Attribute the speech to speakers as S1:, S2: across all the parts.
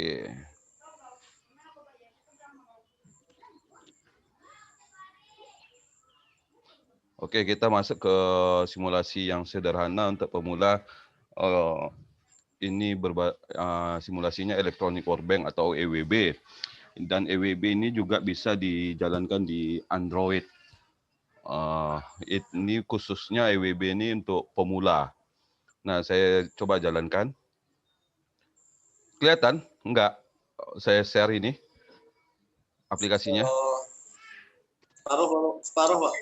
S1: Oke. Oke, kita masuk ke simulasi yang sederhana untuk pemula. Ini simulasinya electronic workbench atau EWB. Dan EWB ini juga bisa dijalankan di Android. Ini khususnya EWB ini untuk pemula. Nah, saya coba jalankan. Kelihatan? Enggak. Saya share ini aplikasinya.
S2: Separuh, Pak.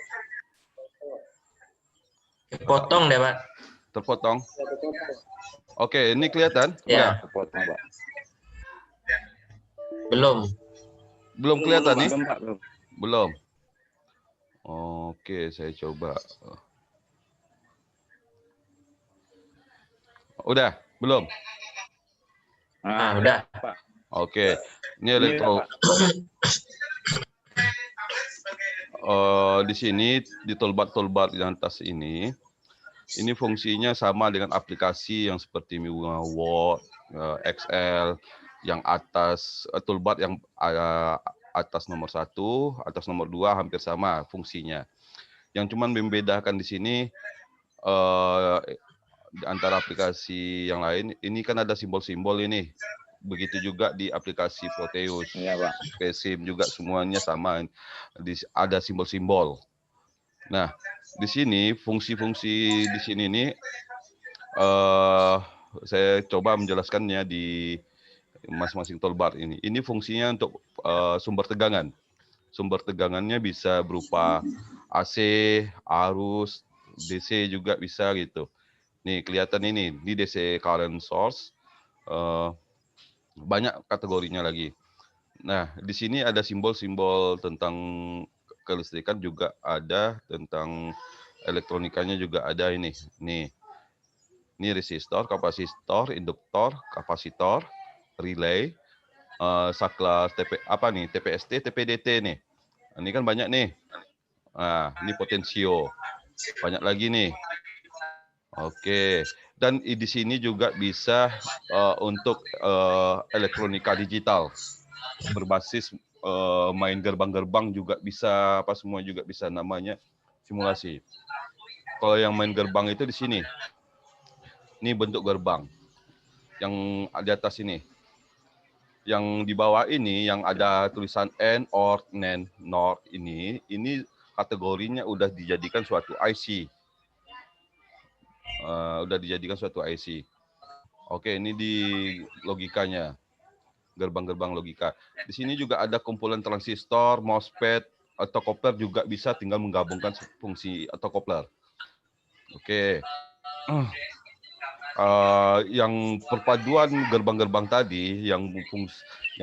S3: Potong deh, Pak.
S1: Terpotong. Oke, ini kelihatan?
S3: Ya.
S1: Enggak?
S4: Potong, Pak.
S3: Belum.
S1: Belum kelihatan nih?
S4: Belum, Pak, belum.
S1: Belum. Oke, saya coba. Udah? Belum?
S3: Nah, udah.
S4: Pak.
S1: Oke. Ini elektro. Di sini di toolbar di atas ini fungsinya sama dengan aplikasi yang seperti Word, Excel, yang atas toolbar yang atas nomor 1, atas nomor 2 hampir sama fungsinya. Yang cuman membedakan di sini antara aplikasi yang lain, ini kan ada simbol-simbol ini. Begitu juga di aplikasi Proteus,
S4: Iya, Pak.
S1: PSIM juga semuanya sama. Ada simbol-simbol. Nah, di sini fungsi-fungsi di sini nih saya coba menjelaskannya di masing-masing toolbar ini. Ini fungsinya untuk sumber tegangan. Sumber tegangannya bisa berupa AC, arus, DC juga bisa gitu. Nih kelihatan ini DC current source. Banyak kategorinya lagi. Nah, di sini ada simbol-simbol tentang kelistrikan juga ada, tentang elektronikanya juga ada ini. Nih. Ini resistor, kapasitor, induktor, kapasitor, relay, saklar TPST, TPDT nih. Ini kan banyak nih. Nah, ini potensio. Banyak lagi nih. Oke. Dan di sini juga bisa untuk elektronika digital berbasis main gerbang-gerbang juga bisa, apa semua juga bisa, namanya simulasi. Kalau yang main gerbang itu di sini. Ini bentuk gerbang. Yang di atas ini. Yang di bawah ini yang ada tulisan N, OR, NAND, NOR ini kategorinya udah dijadikan suatu IC. Udah dijadikan suatu IC. Oke, ini di logikanya. Gerbang-gerbang logika. Di sini juga ada kumpulan transistor, MOSFET, atau kopler juga bisa tinggal menggabungkan fungsi atau kopler. Oke. Yang perpaduan gerbang-gerbang tadi yang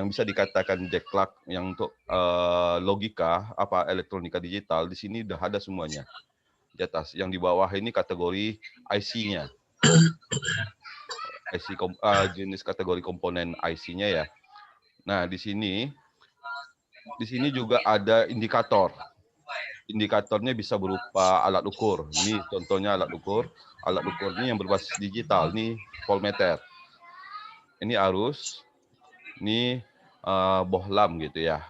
S1: bisa dikatakan jack clock yang untuk logika elektronika digital, di sini udah ada semuanya di atas. Yang di bawah ini kategori IC-nya. Jenis kategori komponen IC-nya ya. Nah, di sini juga ada indikator. Indikatornya bisa berupa alat ukur. Ini contohnya alat ukur. Alat ukur ini yang berbasis digital. Ini voltmeter. Ini arus. Ini bohlam gitu ya.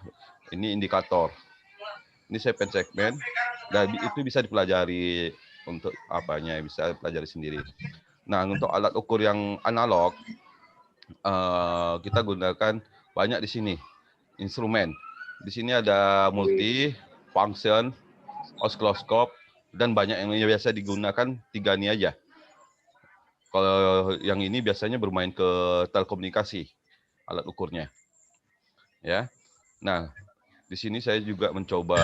S1: Ini indikator. Ini segmen. Dan itu bisa dipelajari untuk apanya, bisa pelajari sendiri. Nah, untuk alat ukur yang analog, kita gunakan banyak di sini. Instrumen. Di sini ada multi, function, osiloskop, dan banyak yang biasa digunakan 3 ini aja. Kalau yang ini biasanya bermain ke telekomunikasi alat ukurnya. Ya. Nah, di sini saya juga mencoba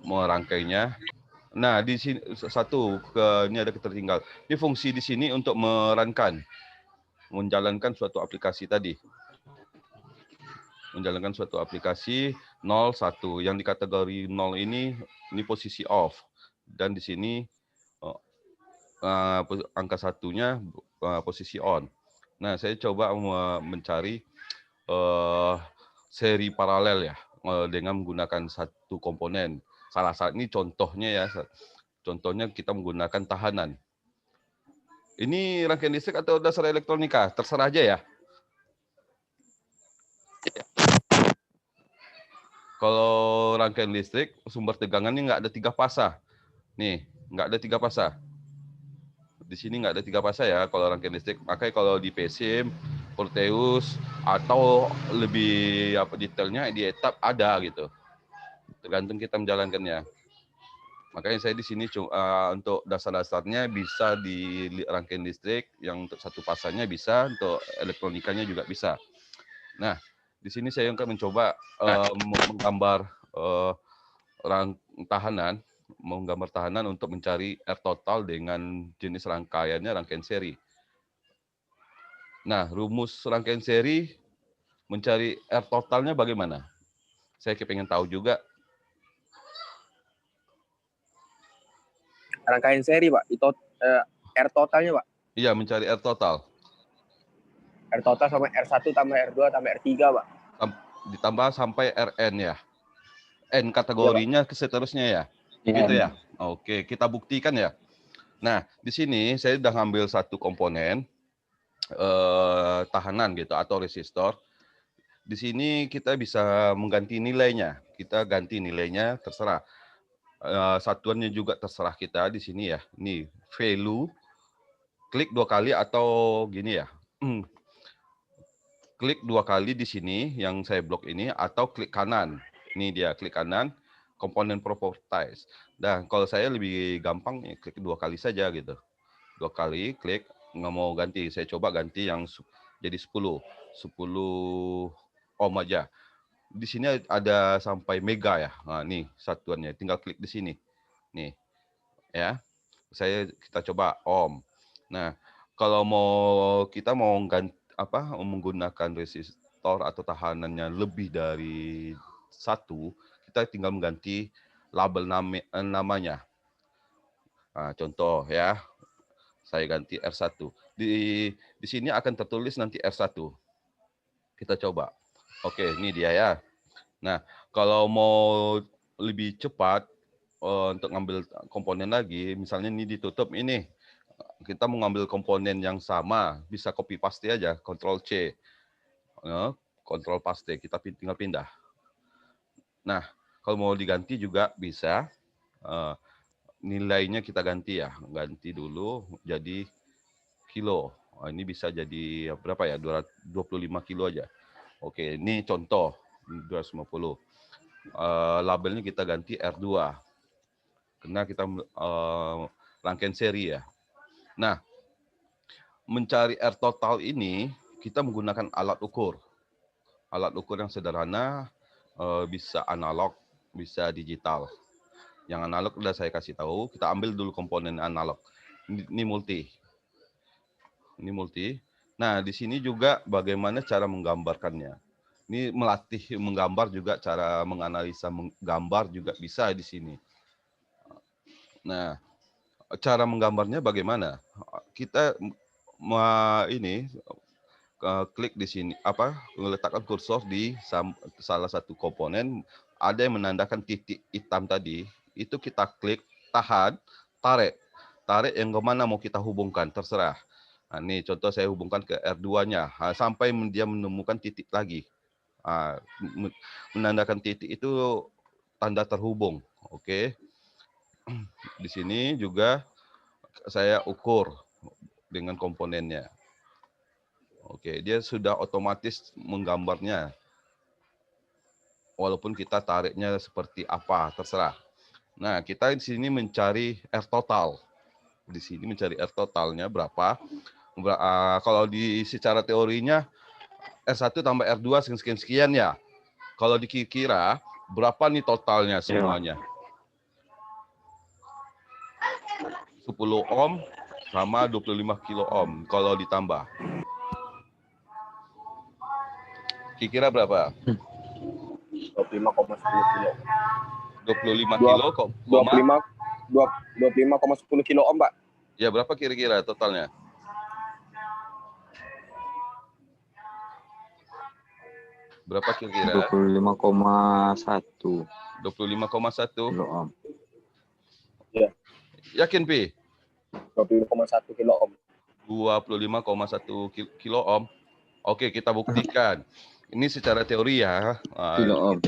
S1: merangkainya. Nah, di sini ini ada ketertinggal. Ini fungsi di sini untuk menjalankan suatu aplikasi tadi. Menjalankan suatu aplikasi 0, 1. Yang di kategori 0 ini posisi off. Dan di sini angka satunya posisi on. Nah, saya coba mencari seri paralel ya, dengan menggunakan satu komponen. Salah satu ini contohnya ya. Contohnya kita menggunakan tahanan. Ini rangkaian listrik atau dasar elektronika? Terserah aja ya. Kalau rangkaian listrik, sumber tegangannya nggak ada 3 fasa. Nih, nggak ada 3 fasa. Di sini nggak ada 3 fasa ya kalau rangkaian listrik. Makanya kalau di PSIM, Proteus, atau lebih apa detailnya di etap ada gitu. Tergantung kita menjalankannya. Makanya saya di sini untuk dasar-dasarnya bisa di rangkaian listrik, yang untuk satu fasanya bisa, untuk elektronikanya juga bisa. Nah, di sini saya akan mencoba menggambar menggambar tahanan untuk mencari R total dengan jenis rangkaiannya rangkaian seri. Nah, rumus rangkaian seri mencari R totalnya bagaimana? Saya kepengen tahu juga.
S2: Rangkaian seri, Pak. Itu R totalnya, Pak.
S1: Iya, mencari R total.
S2: R total sama R1 tambah R2 tambah R3, Pak.
S1: Ditambah sampai Rn ya. N kategorinya seterusnya ya. Gitu ya. Oke, kita buktikan ya. Nah, di sini saya sudah ngambil satu komponen tahanan gitu atau resistor. Di sini kita bisa mengganti nilainya. Kita ganti nilainya terserah. Satuannya juga terserah kita di sini ya. Ini value, klik 2 kali atau gini ya. Klik 2 kali di sini yang saya blok ini atau klik kanan. Ini dia klik kanan, komponen properties. Dan kalau saya lebih gampang ya, klik 2 kali saja gitu. 2 kali klik, nggak mau ganti. Saya coba ganti yang jadi 10 ohm aja. Di sini ada sampai mega ya. Nah, nih satuannya. Tinggal klik di sini. Nih. Ya. Kita coba ohm. Nah, kalau kita mau ganti menggunakan resistor atau tahanannya lebih dari 1, kita tinggal mengganti label namanya. Nah, contoh ya. Saya ganti R1. Di sini akan tertulis nanti R1. Kita coba. Oke, ini dia ya. Nah, kalau mau lebih cepat untuk ngambil komponen lagi, misalnya ini ditutup ini. Kita mau ngambil komponen yang sama, bisa copy paste aja, Ctrl C. Ctrl paste, kita tinggal pindah. Nah, kalau mau diganti juga bisa. Nilainya kita ganti ya. Ganti dulu jadi kilo. Ini bisa jadi berapa ya? 25 kilo aja. Oke, ini contoh 250. Labelnya kita ganti R2. Karena kita rangkaian seri ya. Nah, mencari R total ini kita menggunakan alat ukur. Alat ukur yang sederhana, bisa analog, bisa digital. Yang analog udah saya kasih tahu, kita ambil dulu komponen analog. Ini multi. Ini multi. Nah, di sini juga bagaimana cara menggambarkannya. Ini melatih menggambar juga, cara menganalisa gambar juga bisa di sini. Nah, cara menggambarnya bagaimana? Kita klik di sini, meletakkan kursor di salah satu komponen, ada yang menandakan titik hitam tadi, itu kita klik, tahan, tarik yang kemana mau kita hubungkan, terserah. Nah, ini contoh saya hubungkan ke R2-nya, sampai dia menemukan titik lagi. Menandakan titik itu tanda terhubung. Oke. Di sini juga saya ukur dengan komponennya. Oke, dia sudah otomatis menggambarnya. Walaupun kita tariknya seperti apa, terserah. Nah, kita di sini mencari R total. Di sini mencari R totalnya berapa. Kalau secara teorinya R1 tambah R2 sekian-sekian ya. Kalau dikira berapa nih totalnya semuanya? 10 ohm sama 25 kilo ohm kalau ditambah. Kira berapa?
S2: 25,10 kilo.
S1: 25 kilo kok.
S2: 25,10 kilo ohm, Pak.
S1: Ya, berapa kira-kira totalnya? Berapa kira-kira?
S4: 25,1.
S1: 25,1
S4: kilo ohm.
S2: Ya.
S1: Yakin, Pi?
S2: 25,1 kilo ohm.
S1: 25,1 kilo ohm. Oke, kita buktikan. Ini secara teori ya.
S4: Kilo ohm.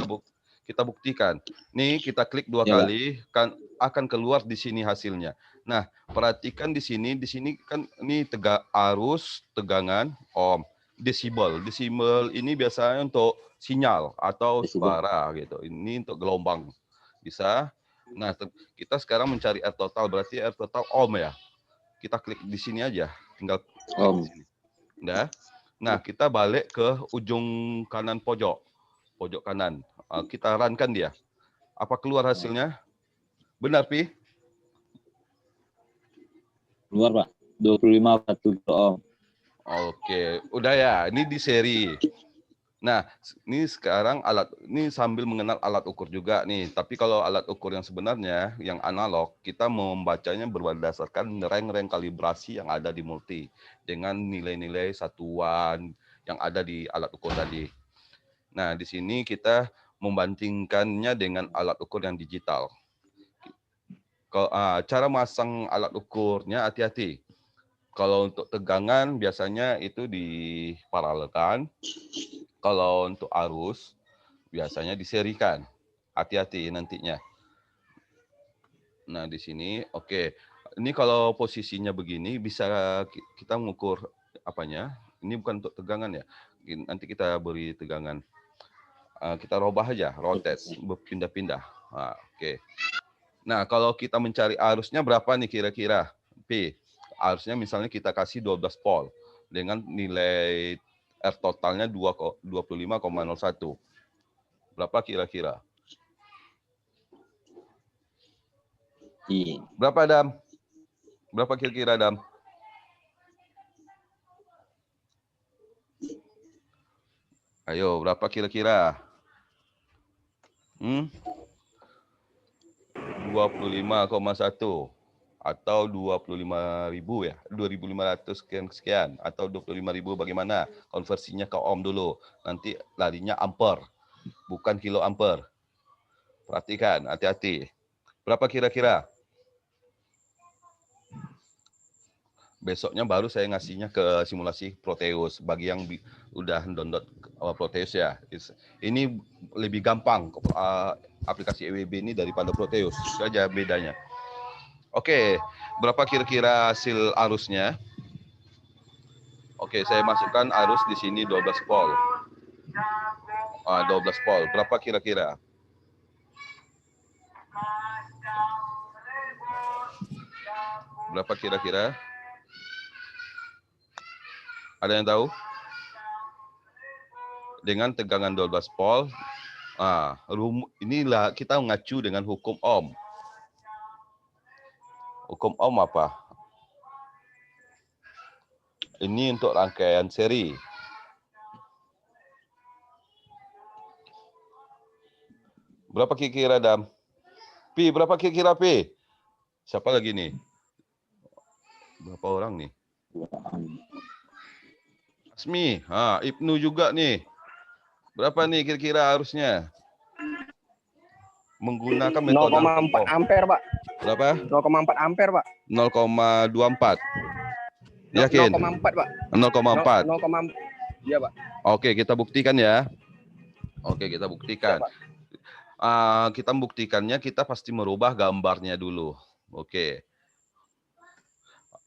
S1: Kita buktikan. Nih kita klik 2
S4: Ya, Pak.
S1: kali kan akan keluar di sini hasilnya. Nah, perhatikan di sini kan ini arus, tegangan, ohm, desibel. Desibel ini biasanya untuk sinyal atau
S4: Desibel.
S1: suara gitu. Ini untuk gelombang. Bisa. Nah, kita sekarang mencari R total, berarti R total ohm ya. Kita klik di sini aja, tinggal klik
S4: Ohm.
S1: di sini. Udah. Nah, kita balik ke ujung kanan pojok kanan. Kita runkan dia. Apa keluar hasilnya? Benar, Pi?
S4: Keluar, Pak. 25,1 kilo ohm.
S1: Oke, udah ya. Ini di seri. Nah, ini sekarang ini sambil mengenal alat ukur juga nih. Tapi kalau alat ukur yang sebenarnya, yang analog, kita membacanya berdasarkan reng-reng kalibrasi yang ada di multi dengan nilai-nilai satuan yang ada di alat ukur tadi. Nah, di sini kita membandingkannya dengan alat ukur yang digital. Cara masang alat ukurnya hati-hati. Kalau untuk tegangan biasanya itu diparalelkan. Kalau untuk arus biasanya diserikan. Hati-hati nantinya. Nah, di sini oke. Ini kalau posisinya begini bisa kita mengukur apanya. Ini bukan untuk tegangan ya. Nanti kita beri tegangan. Kita robah aja, rotate, berpindah-pindah. Oke. Nah, kalau kita mencari arusnya berapa nih kira-kira? P. Arusnya misalnya kita kasih 12 volt dengan nilai R totalnya 25,01. Berapa kira-kira?
S4: Iya.
S1: Berapa, Dam? Berapa kira-kira, Dam? Ayo, berapa kira-kira? 25,1 atau 25.000 ya, 2.500 sekian atau 25.000 bagaimana? Konversinya ke ohm dulu. Nanti larinya ampere, bukan kilo ampere. Perhatikan, hati-hati. Berapa kira-kira? Besoknya baru saya ngasihnya ke simulasi Proteus bagi yang udah download Proteus ya. Ini lebih gampang aplikasi EWB ini daripada Proteus. Itu aja bedanya. Oke, berapa kira-kira hasil arusnya? Oke, saya masukkan arus di sini 12 volt. 12 volt. Berapa kira-kira? Berapa kira-kira? Ada yang tahu? Dengan tegangan 12 volt, inilah kita mengacu dengan hukum Ohm. Hukum Ohm apa? Ini untuk rangkaian seri. Berapa kira-kira, Dam? Pi, berapa kira-kira, Pi? Siapa lagi nih? Berapa orang nih? Asmi, Ibnu juga nih. Berapa nih kira-kira harusnya? Menggunakan metode
S2: 0,4 ampere, Pak.
S1: Berapa?
S2: 0,4 ampere, Pak.
S1: 0,24. Yakin?
S2: 0,4, Pak.
S1: 0,4.
S2: 0, iya, Pak.
S1: Oke, kita buktikan ya. Oke, kita buktikan.
S2: Ya, Pak.
S1: Kita membuktikannya, kita pasti merubah gambarnya dulu. Oke.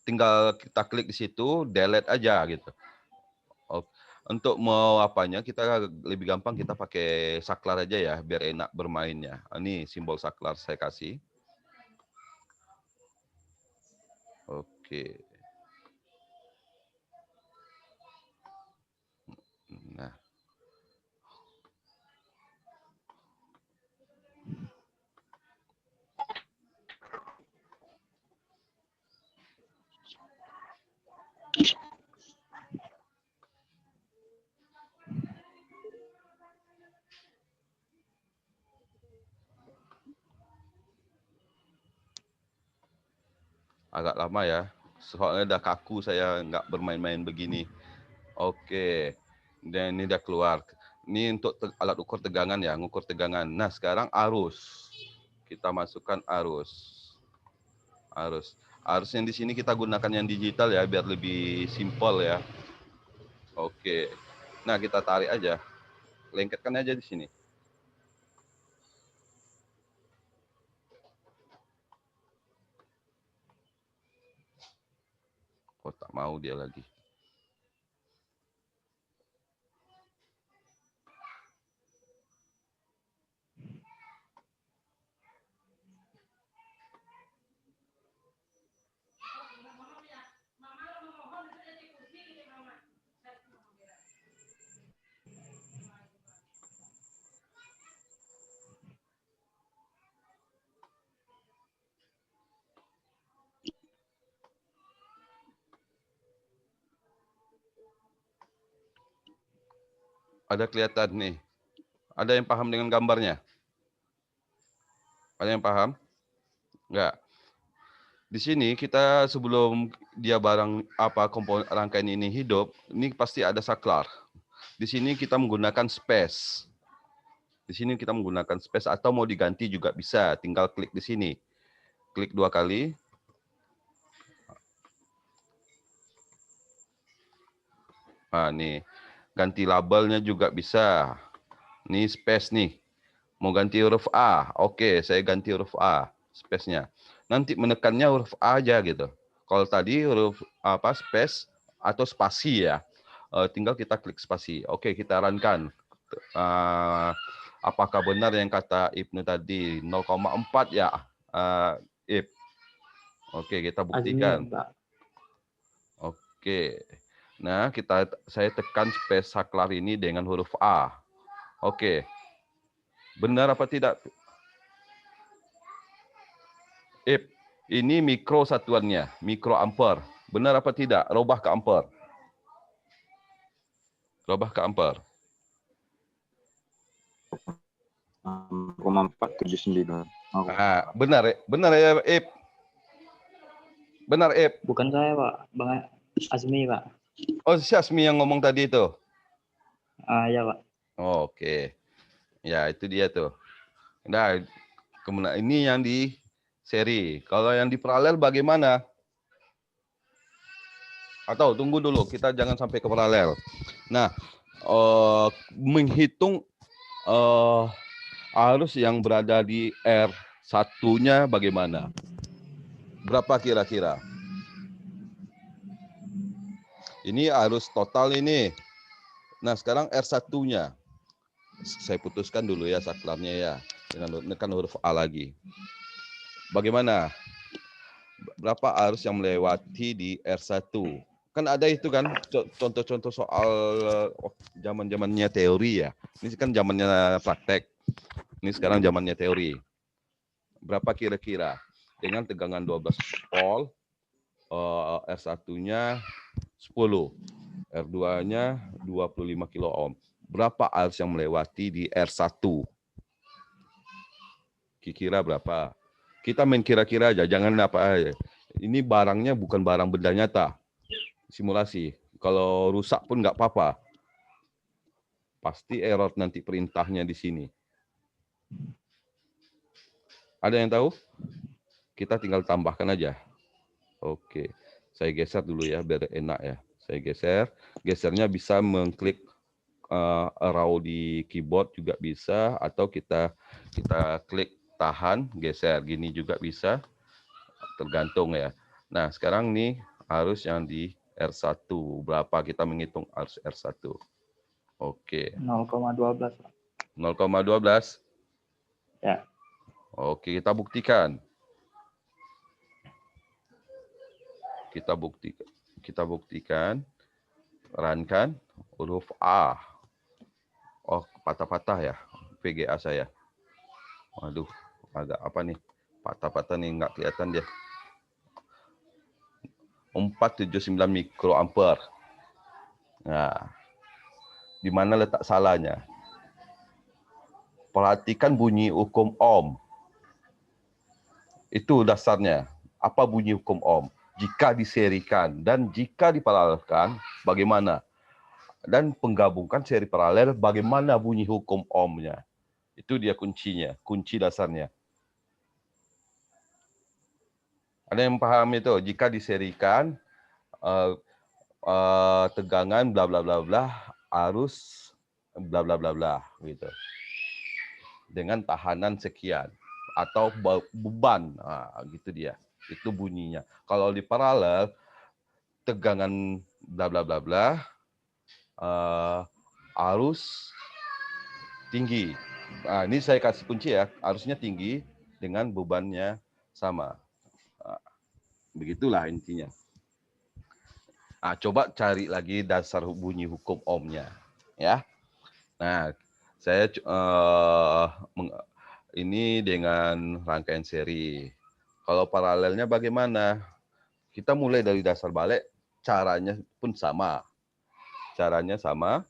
S1: Tinggal kita klik di situ, delete aja gitu. Untuk mau apanya kita lebih gampang kita pakai saklar aja ya biar enak bermainnya. Ini simbol saklar saya kasih. Oke. Nah. Agak lama ya, soalnya udah kaku saya nggak bermain-main begini. Oke, dan ini udah keluar. Ini untuk alat ukur tegangan ya, ngukur tegangan. Nah sekarang arus, kita masukkan arus. Arus yang di sini kita gunakan yang digital ya, biar lebih simpel ya. Oke, nah kita tarik aja. lengketkan aja di sini. Oh, tak mau dia lagi. Ada kelihatan nih. Ada yang paham dengan gambarnya? Ada yang paham? Enggak. Di sini kita sebelum dia barang apa komponen rangkaian ini hidup, ini pasti ada saklar. Di sini kita menggunakan space. Di sini kita menggunakan space atau mau diganti juga bisa. Tinggal klik di sini. Klik 2 kali. Nah, nih. Ganti labelnya juga bisa. Nih space nih. Mau ganti huruf A. Oke, saya ganti huruf A. Space-nya. Nanti menekannya huruf A aja gitu. Kalau tadi huruf apa space atau spasi ya. Tinggal kita klik spasi. Oke, kita runkan. Apakah benar yang kata Ibnu tadi 0,4 ya, Ib? Oke, kita buktikan. Oke. Nah, saya tekan space saklar ini dengan huruf A. Oke. Benar apa tidak? Ib, ini mikro satuannya, mikroampere. Benar apa tidak? Robah ke ampere. Robah ke ampere.
S4: 0,479.
S1: Benar ya, Ib. Benar, Ib.
S5: Bukan saya, Pak. Bang Azmi, Pak.
S1: Oh, si Asmi yang ngomong tadi itu.
S5: Ya, Pak.
S1: Oh, oke. Ya, itu dia tuh. Nah, kemudian ini yang di seri. Kalau yang di paralel bagaimana? Atau tunggu dulu, kita jangan sampai ke paralel. Nah, menghitung arus yang berada di R1-nya bagaimana? Berapa kira-kira? Ini arus total ini. Nah, sekarang R1-nya. Saya putuskan dulu ya saklarnya ya. Dengan menekan huruf A lagi. Bagaimana? Berapa arus yang melewati di R1? Kan ada itu kan contoh-contoh soal zaman-zamannya teori ya. Ini kan zamannya praktek. Ini sekarang zamannya teori. Berapa kira-kira? Dengan tegangan 12 volt, R1-nya 10, R2-nya 25 kilo ohm. Berapa arus yang melewati di R1? Kira-kira berapa? Kita main kira-kira aja, jangan apa aja. Ini barangnya bukan barang benda nyata. Simulasi. Kalau rusak pun nggak apa-apa. Pasti error nanti perintahnya di sini. Ada yang tahu? Kita tinggal tambahkan aja. Oke. Saya geser dulu ya, biar enak ya. Saya geser. Gesernya bisa mengklik arrow di keyboard juga bisa. Atau kita klik tahan, geser. Gini juga bisa. Tergantung ya. Nah, sekarang nih arus yang di R1. Berapa kita menghitung arus R1? Oke.
S5: 0,12, Pak.
S1: 0,12?
S5: Ya.
S1: Oke, kita buktikan. Kita buktikan. Runkan huruf A. Oh, patah-patah ya. VGA saya. Waduh, agak apa nih? Patah-patah nih, nggak kelihatan dia. 479 mikroampere. Nah, di mana letak salahnya? Perhatikan bunyi hukum Ohm. Itu dasarnya. Apa bunyi hukum Ohm? Jika diserikan dan jika diparalelkan, bagaimana? Dan penggabungkan seri paralel, bagaimana bunyi hukum Ohm-nya? Itu dia kuncinya, kunci dasarnya. Ada yang paham itu? Jika diserikan, tegangan bla bla bla bla, arus bla bla bla bla gitu. Dengan tahanan sekian atau beban. Nah, gitu dia. Itu bunyinya. Kalau di paralel tegangan bla bla bla bla arus tinggi. Nah, ini saya kasih kunci ya, arusnya tinggi dengan bebannya sama. Nah, begitulah intinya. Nah, coba cari lagi dasar bunyi hukum ohmnya, ya. Nah, saya ini dengan rangkaian seri. Kalau paralelnya bagaimana? Kita mulai dari dasar balik, caranya pun sama. Caranya sama.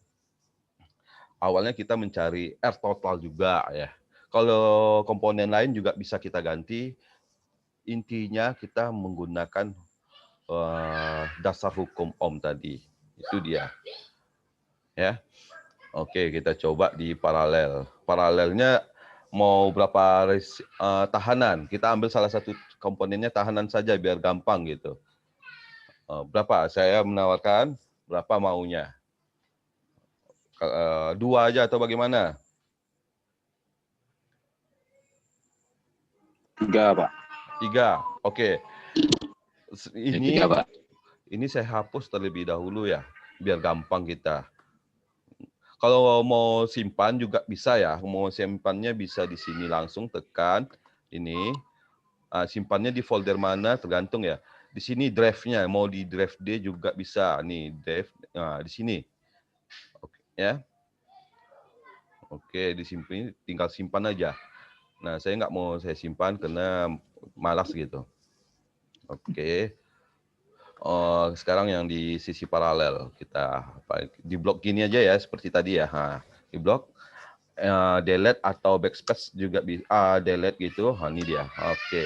S1: Awalnya kita mencari R total juga ya. Kalau komponen lain juga bisa kita ganti. Intinya kita menggunakan dasar hukum Ohm tadi. Itu dia. Ya. Oke, kita coba di paralel. Paralelnya mau berapa tahanan? Kita ambil salah satu komponennya tahanan saja biar gampang gitu. Berapa? Saya menawarkan berapa maunya? 2 aja atau bagaimana?
S4: 3, Pak.
S1: 3. Oke. Ini
S4: 3, Pak.
S1: Ini saya hapus terlebih dahulu ya, biar gampang kita. Kalau mau simpan juga bisa ya. Mau simpannya bisa di sini langsung tekan ini. Simpannya di folder mana tergantung ya. Di sini drive-nya, mau di drive D juga bisa. Nih, drive di sini. Oke, ya. Oke, disimpan, tinggal simpan aja. Nah, saya nggak mau saya simpan karena malas gitu. Oke. Sekarang yang di sisi paralel kita di blok gini aja ya, seperti tadi ya. Di blok delete atau backspace juga bisa delete gitu. Ini dia. Oke.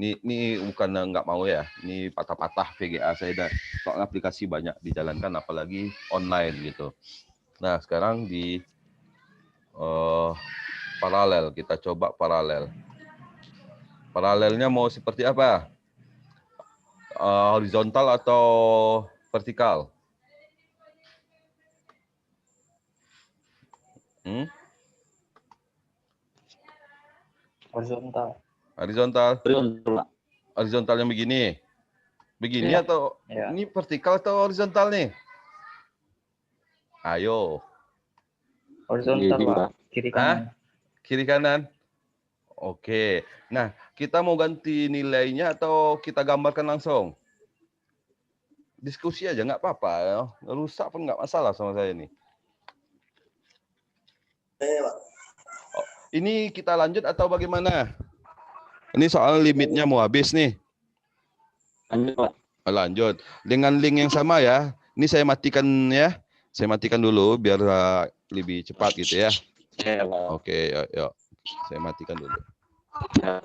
S1: Ini bukan nggak mau ya. Ini patah-patah VGA saya dah. Soal aplikasi banyak dijalankan, apalagi online gitu. Nah, sekarang di paralel, kita coba paralel. Paralelnya mau seperti apa? Horizontal atau vertikal?
S5: Horizontal.
S1: Horizontal.
S4: Pak.
S1: Horizontal yang begini. Begini
S5: Iya.
S1: atau
S5: Iya.
S1: ini vertikal atau horizontal nih? Ayo.
S5: Horizontal,
S4: Ini,
S5: Pak.
S4: Pak.
S5: Kiri kanan.
S1: Kiri kanan. Oke. Nah, kita mau ganti nilainya atau kita gambarkan langsung? Diskusi aja, nggak apa-apa. Ya. Rusak pun nggak masalah sama saya nih. Ini kita lanjut atau bagaimana? Ini soal limitnya mau habis nih.
S4: Lanjut, Pak.
S1: Lanjut. Dengan link yang sama ya. Ini saya matikan ya. Saya matikan dulu biar lebih cepat gitu ya.
S4: Ya, Pak.
S1: Oke, yuk. Saya matikan dulu.
S4: Ya.